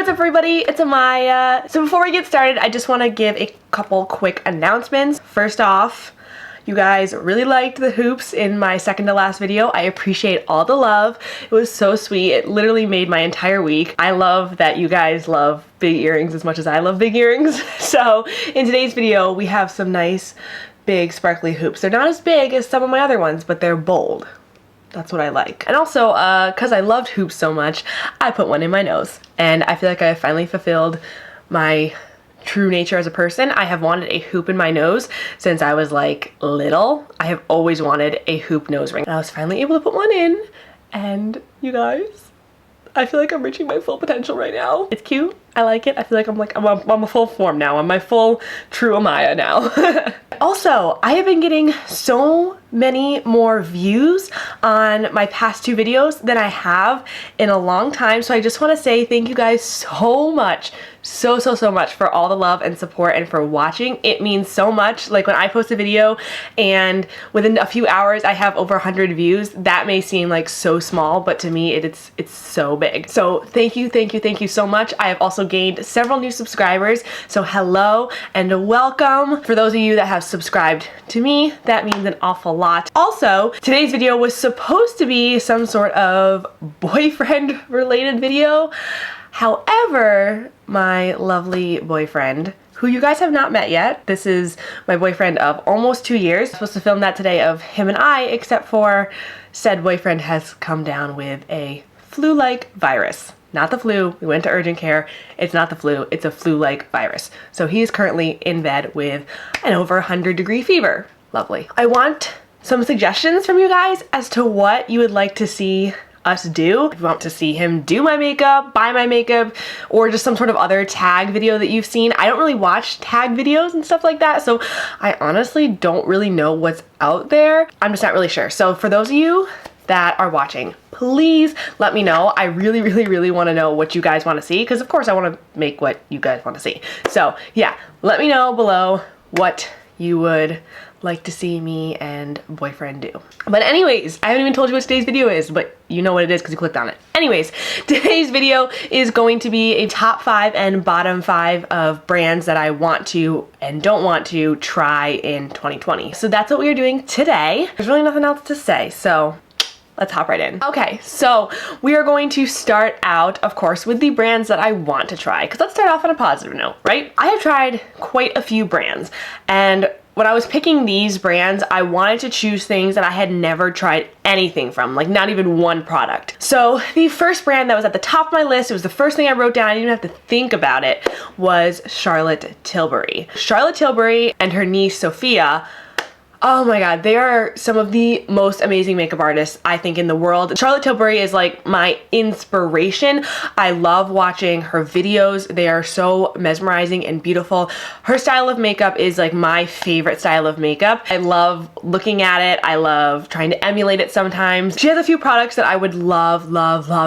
what's up everybody? It's Amaya. So before we get started, I just want to give a couple quick announcements. First off, you guys really liked the hoops in my second to last video. I appreciate all the love. It was so sweet. It literally made my entire week. I love that you guys love big earrings as much as I love big earrings. So in today's video, we have some nice big sparkly hoops. They're not as big as some of my other ones, but they're bold. That's what I like. And also, because I loved hoops so much, I put one in my nose. And I feel like I finally fulfilled my true nature as a person. I have wanted a hoop in my nose since I was like little. I have always wanted a hoop nose ring. And I was finally able to put one in. And you guys, I feel like I'm reaching my full potential right now. It's cute. I like it. I feel like I'm a full form now. I'm my full true Amaya now. Also, I have been getting so many more views on my past two videos than I have in a long time. So I just want to say thank you guys so much. So much for all the love and support and for watching. It means so much. Like when I post a video and within a few hours I have over 100 views, that may seem like so small, but to me it's so big. So thank you so much. I have also gained several new subscribers. So hello and welcome. For those of you that have subscribed to me, that means an awful lot. Also, today's video was supposed to be some sort of boyfriend related video. However, my lovely boyfriend, who you guys have not met yet, this is my boyfriend of almost 2 years. I'm supposed to film that today of him and I, except for said boyfriend has come down with a flu-like virus. Not the flu, we went to urgent care. It's not the flu, it's a flu-like virus. So he is currently in bed with an over 100-degree fever. Lovely. I want some suggestions from you guys as to what you would like to see us do. If you want to see him do my makeup, buy my makeup, or just some sort of other tag video that you've seen. I don't really watch tag videos and stuff like that, so I honestly don't really know what's out there. I'm just not really sure. So for those of you that are watching, please let me know. I really want to know what you guys want to see, because of course I want to make what you guys want to see. So yeah, let me know below what you would like to see me and boyfriend do. But anyways, I haven't even told you what today's video is, but you know what it is because you clicked on it. Anyways, today's video is going to be a top 5 and bottom 5 of brands that I want to and don't want to try in 2020. So that's what we are doing today. There's really nothing else to say, so let's hop right in. Okay, so we are going to start out, of course, with the brands that I want to try, because let's start off on a positive note, right? I have tried quite a few brands, and when I was picking these brands, I wanted to choose things that I had never tried anything from, like not even one product. So the first brand that was at the top of my list, it was the first thing I wrote down, I didn't even have to think about it, was Charlotte Tilbury. Charlotte Tilbury and her niece Sophia, oh my god, they are some of the most amazing makeup artists I think in the world. Charlotte Tilbury is like my inspiration. I love watching her videos. They are so mesmerizing and beautiful. Her style of makeup is like my favorite style of makeup. I love looking at it. I love trying to emulate it sometimes. She has a few products that I would love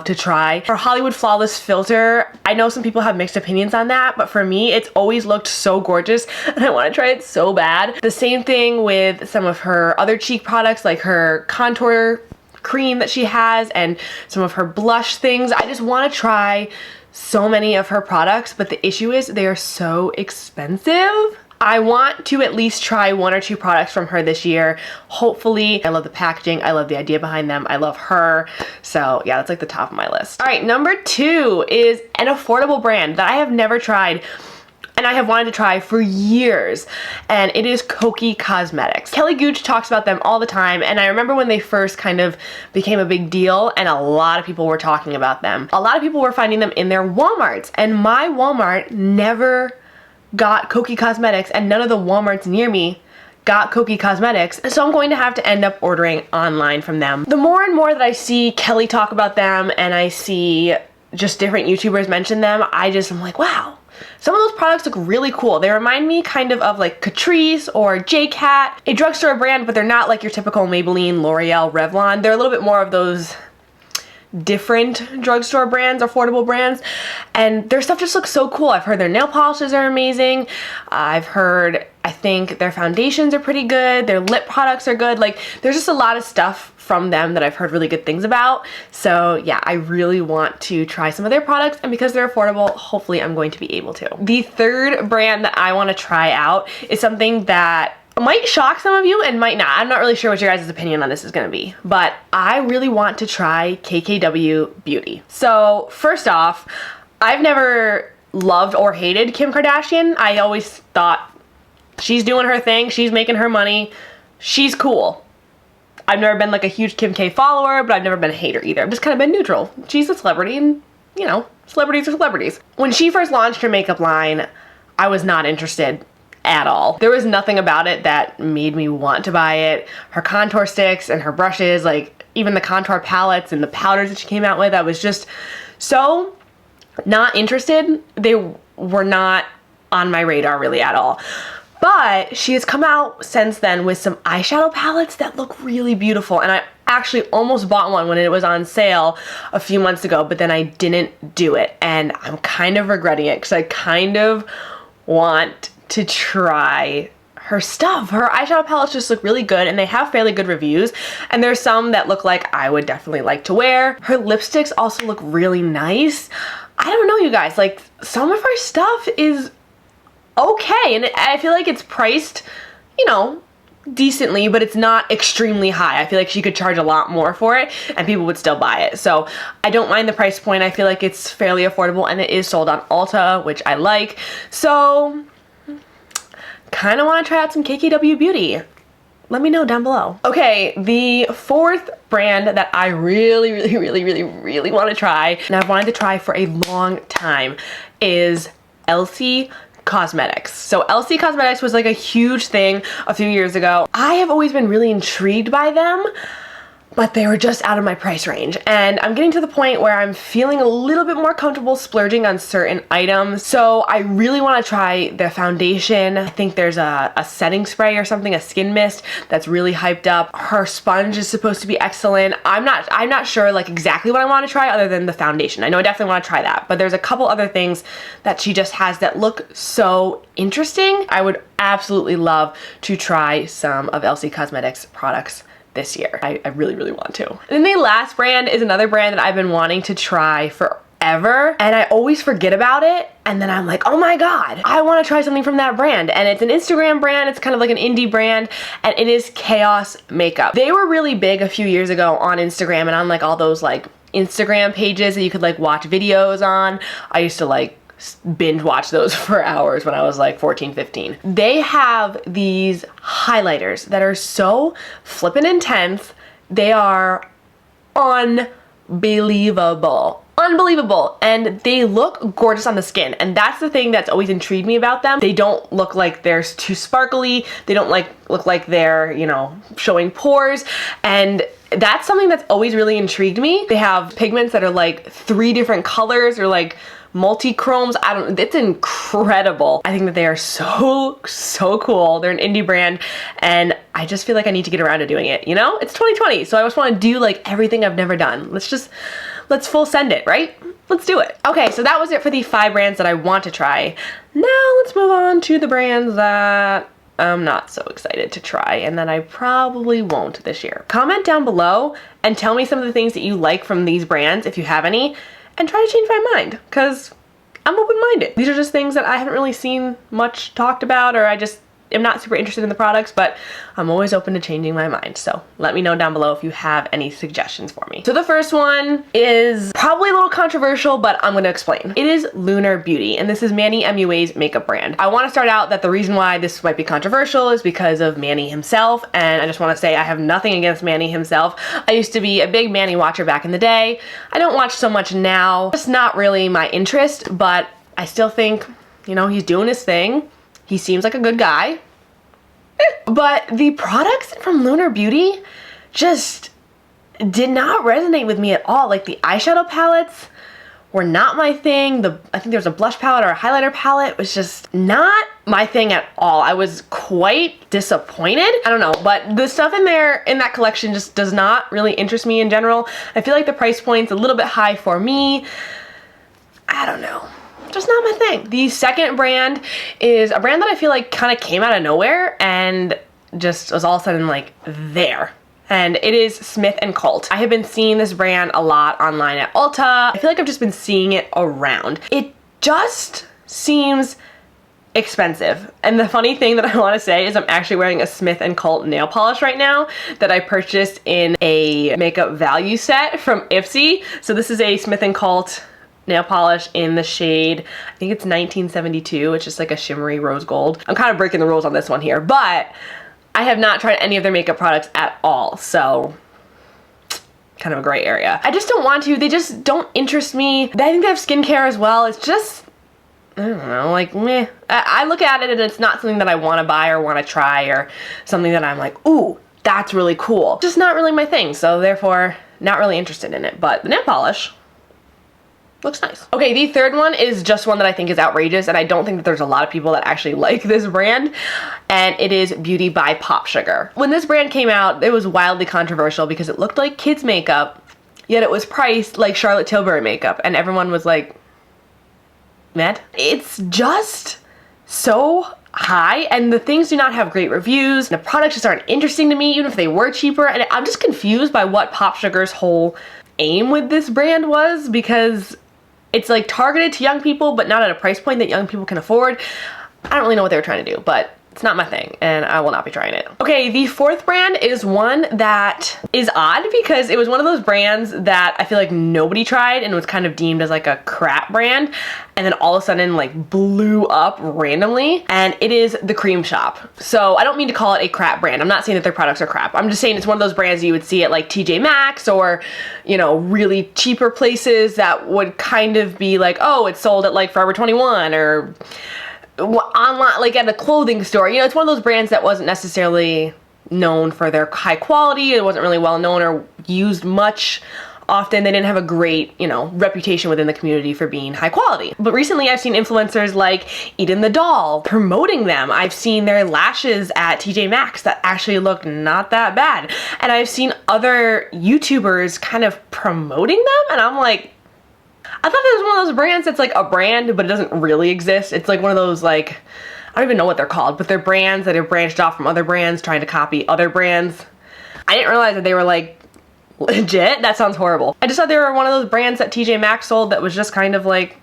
to try. Her Hollywood Flawless filter, I know some people have mixed opinions on that, but for me, it's always looked so gorgeous and I want to try it so bad. The same thing with some of her other cheek products, like her contour cream that she has and some of her blush things. I just want to try so many of her products, but the issue is they are so expensive. I want to at least try 1 or 2 products from her this year. Hopefully. I love the packaging. I love the idea behind them. I love her. So yeah, that's like the top of my list. All right, number 2 is an affordable brand that I have never tried and I have wanted to try for years, and it is Kokie Cosmetics. Kelly Gooch talks about them all the time, and I remember when they first kind of became a big deal and a lot of people were talking about them. A lot of people were finding them in their Walmarts, and my Walmart never got Kokie Cosmetics, and none of the Walmarts near me got Kokie Cosmetics, so I'm going to have to end up ordering online from them. The more and more that I see Kelly talk about them and I see just different YouTubers mention them, I'm like, wow. Some of those products look really cool. They remind me kind of like Catrice or J-Cat, a drugstore brand, but they're not like your typical Maybelline, L'Oreal, Revlon. They're a little bit more of those different drugstore brands, affordable brands, and their stuff just looks so cool. I've heard their nail polishes are amazing. I've heard, I think their foundations are pretty good. Their lip products are good. Like, there's just a lot of stuff from them that I've heard really good things about. So yeah, I really want to try some of their products, and because they're affordable, hopefully I'm going to be able to. The third brand that I want to try out is something that might shock some of you and might not. I'm not really sure what your guys' opinion on this is gonna be, but I really want to try KKW Beauty. So first off, I've never loved or hated Kim Kardashian. I always thought she's doing her thing, she's making her money, she's cool. I've never been like a huge Kim K follower, but I've never been a hater either. I've just kind of been neutral. She's a celebrity, and you know, celebrities are celebrities. When she first launched her makeup line, I was not interested at all. There was nothing about it that made me want to buy it. Her contour sticks and her brushes, like even the contour palettes and the powders that she came out with, I was just so not interested. They were not on my radar really at all. But she has come out since then with some eyeshadow palettes that look really beautiful, and I actually almost bought one when it was on sale a few months ago, but then I didn't do it, and I'm kind of regretting it because I kind of want to try her stuff. Her eyeshadow palettes just look really good, and they have fairly good reviews, and there's some that look like I would definitely like to wear. Her lipsticks also look really nice. I don't know, you guys, like some of her stuff is okay, and I feel like it's priced, you know, decently, but it's not extremely high. I feel like she could charge a lot more for it and people would still buy it. So I don't mind the price point. I feel like it's fairly affordable, and it is sold on Ulta, which I like. So kind of want to try out some KKW Beauty. Let me know down below. Okay, the fourth brand that I really want to try, and I've wanted to try for a long time, is LC Cosmetics. So LC Cosmetics was like a huge thing a few years ago. I have always been really intrigued by them, but they were just out of my price range. And I'm getting to the point where I'm feeling a little bit more comfortable splurging on certain items. So I really want to try their foundation. I think there's a setting spray or something, a skin mist that's really hyped up. Her sponge is supposed to be excellent. I'm not sure like exactly what I want to try other than the foundation. I know I definitely want to try that, but there's a couple other things that she just has that look so interesting. I would absolutely love to try some of LC Cosmetics products this year. I really want to. And then the last brand is another brand that I've been wanting to try forever, and I always forget about it, and then I'm like, oh my god, I want to try something from that brand. And it's an Instagram brand, it's kind of like an indie brand, and it is Chaos Makeup. They were really big a few years ago on Instagram and on like all those like Instagram pages that you could like watch videos on. I used to like binge watch those for hours when I was like 14, 15. They have these highlighters that are so flippin' intense. They are unbelievable. Unbelievable. And they look gorgeous on the skin. And that's the thing that's always intrigued me about them. They don't look like they're too sparkly. They don't look like they're, you know, showing pores. And that's something that's always really intrigued me. They have pigments that are like 3 different colors or like multi-chromes. It's incredible. I think that they are so cool. They're an indie brand, and I just feel like I need to get around to doing it, you know? It's 2020, so I just want to do like everything I've never done. Let's full send it, right? Let's do it. Okay, so that was it for the 5 brands that I want to try. Now let's move on to the brands that I'm not so excited to try and that I probably won't this year. Comment down below and tell me some of the things that you like from these brands, if you have any, and try to change my mind, because I'm open-minded. These are just things that I haven't really seen much talked about, or I just am not super interested in the products, but I'm always open to changing my mind. So let me know down below if you have any suggestions for me. So the first one is probably a little controversial, but I'm gonna explain. It is Lunar Beauty, and this is Manny MUA's makeup brand. I wanna start out that the reason why this might be controversial is because of Manny himself, and I just wanna say I have nothing against Manny himself. I used to be a big Manny watcher back in the day. I don't watch so much now. It's not really my interest, but I still think, you know, he's doing his thing. He seems like a good guy. But the products from Lunar Beauty just did not resonate with me at all. Like the eyeshadow palettes were not my thing. I think there was a blush palette or a highlighter palette was just not my thing at all. I was quite disappointed. I don't know, but the stuff in there in that collection just does not really interest me in general. I feel like the price point's a little bit high for me. I don't know. just not my thing. The second brand is a brand that I feel like kind of came out of nowhere and just was all of a sudden like there. And it is Smith & Colt. I have been seeing this brand a lot online at Ulta. I feel like I've just been seeing it around. It just seems expensive. And the funny thing that I want to say is I'm actually wearing a Smith & Colt nail polish right now that I purchased in a makeup value set from Ipsy. So this is a Smith & Colt nail polish in the shade, I think it's 1972. It's just like a shimmery rose gold. I'm kind of breaking the rules on this one here, but I have not tried any of their makeup products at all, so kind of a gray area. I just don't want to. They just don't interest me. I think they have skincare as well. It's just, I don't know, like meh. I look at it and it's not something that I want to buy or want to try or something that I'm like, ooh, that's really cool. Just not really my thing, so therefore not really interested in it. But the nail polish looks nice. Okay, the third one is just one that I think is outrageous, and I don't think that there's a lot of people that actually like this brand, and it is Beauty by Pop Sugar. When this brand came out, it was wildly controversial because it looked like kids makeup, yet it was priced like Charlotte Tilbury makeup, and everyone was like, mad. It's just so high, and the things do not have great reviews. The products just aren't interesting to me, even if they were cheaper, and I'm just confused by what Pop Sugar's whole aim with this brand was, because it's like targeted to young people, but not at a price point that young people can afford. I don't really know what they were trying to do, but it's not my thing, and I will not be trying it. Okay, the fourth brand is one that is odd because it was one of those brands that I feel like nobody tried and was kind of deemed as like a crap brand, and then all of a sudden like blew up randomly, and it is The Cream Shop. So I don't mean to call it a crap brand. I'm not saying that their products are crap. I'm just saying it's one of those brands you would see at like TJ Maxx or, you know, really cheaper places that would kind of be like, oh, it's sold at like Forever 21 or online, like at a clothing store. You know, it's one of those brands that wasn't necessarily known for their high quality. It wasn't really well known or used much often. They didn't have a great, you know, reputation within the community for being high quality. But recently I've seen influencers like Eden the Doll promoting them. I've seen their lashes at TJ Maxx that actually look not that bad. And I've seen other YouTubers kind of promoting them, and I'm like, I thought that was one of those brands that's like a brand, but it doesn't really exist. It's like one of those, like, I don't even know what they're called, but they're brands that have branched off from other brands trying to copy other brands. I didn't realize that they were like legit. That sounds horrible. I just thought they were one of those brands that TJ Maxx sold that was just kind of like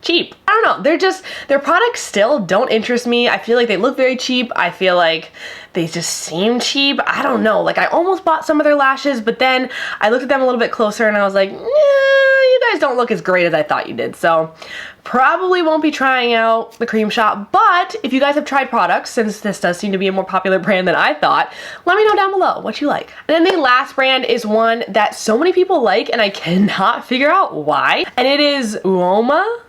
cheap. I don't know. They're just, their products still don't interest me. I feel like they look very cheap. I feel like they just seem cheap. I don't know. Like, I almost bought some of their lashes, but then I looked at them a little bit closer and I was like, yeah, you guys don't look as great as I thought you did. So probably won't be trying out The Cream Shop, but if you guys have tried products, since this does seem to be a more popular brand than I thought, let me know down below what you like. And then the last brand is one that so many people like and I cannot figure out why, and it is Uoma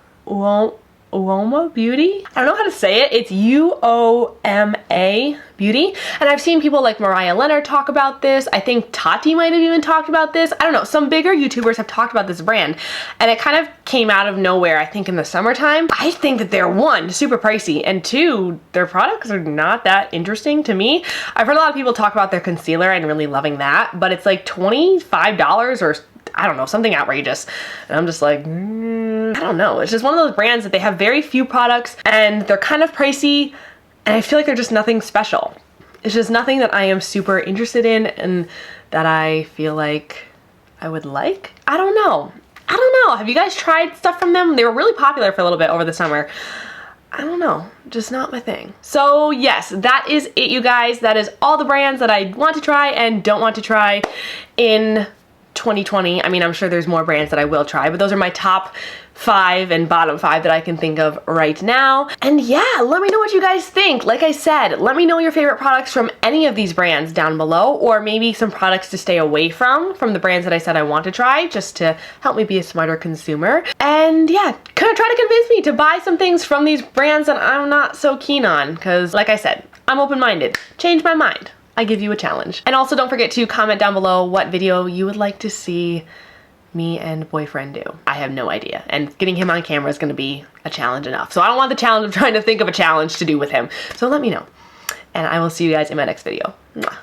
Beauty. I don't know how to say it. It's U-O-M-A Beauty. And I've seen people like Mariah Leonard talk about this. I think Tati might have even talked about this. I don't know. Some bigger YouTubers have talked about this brand. And it kind of came out of nowhere, I think, in the summertime. I think that they're, one, super pricey, and two, their products are not that interesting to me. I've heard a lot of people talk about their concealer and really loving that, but it's like $25 or I don't know, something outrageous. And I'm just like, I don't know. It's just one of those brands that they have very few products and they're kind of pricey, and I feel like they're just nothing special. It's just nothing that I am super interested in and that I feel like I would like. I don't know. I don't know. Have you guys tried stuff from them? They were really popular for a little bit over the summer. I don't know, just not my thing. So yes, that is it, you guys. That is all the brands that I want to try and don't want to try in 2020. I mean, I'm sure there's more brands that I will try, but those are my top 5 and bottom 5 that I can think of right now. And yeah, let me know what you guys think. Like I said, let me know your favorite products from any of these brands down below, or maybe some products to stay away from the brands that I said I want to try, just to help me be a smarter consumer. And yeah, try to convince me to buy some things from these brands that I'm not so keen on, because like I said, I'm open-minded. Change my mind. I give you a challenge. And also don't forget to comment down below what video you would like to see me and boyfriend do. I have no idea. And getting him on camera is gonna be a challenge enough. So I don't want the challenge of trying to think of a challenge to do with him. So let me know. And I will see you guys in my next video. Mwah.